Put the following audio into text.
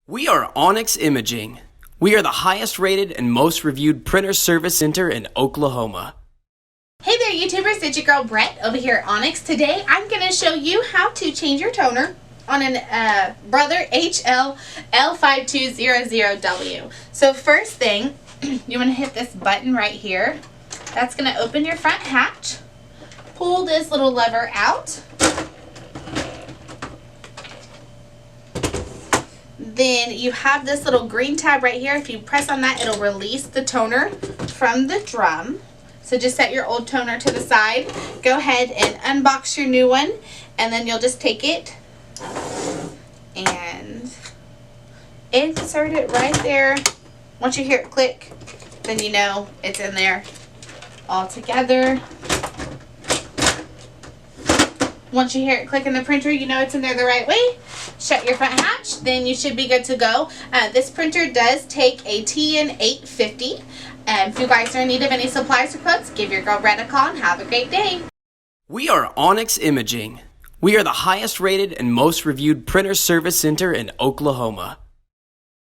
We are Onyx Imaging. We are the highest rated and most reviewed printer service center in Oklahoma. Hey there YouTubers, it's your girl Brett over here at Onyx. Today I'm going to show you how to change your toner on an Brother HL L5200dw. So first thing, you want to hit this button right here. That's going to open your front hatch. Pull this little lever out. Then you have this little green tab right here. If you press on that, it'll release the toner from the drum. So just set your old toner to the side. Go ahead and unbox your new one, and then you'll just take it and insert it right there. Once you hear it click, then you know it's in there all together. Once you hear it click in the printer, you know it's in there the right way. Shut your front hatch, then you should be good to go. This printer does take a TN850. If you guys are in need of any supplies or quotes, give your girl Brett a call and have a great day. We are Onyx Imaging. We are the highest rated and most reviewed printer service center in Oklahoma.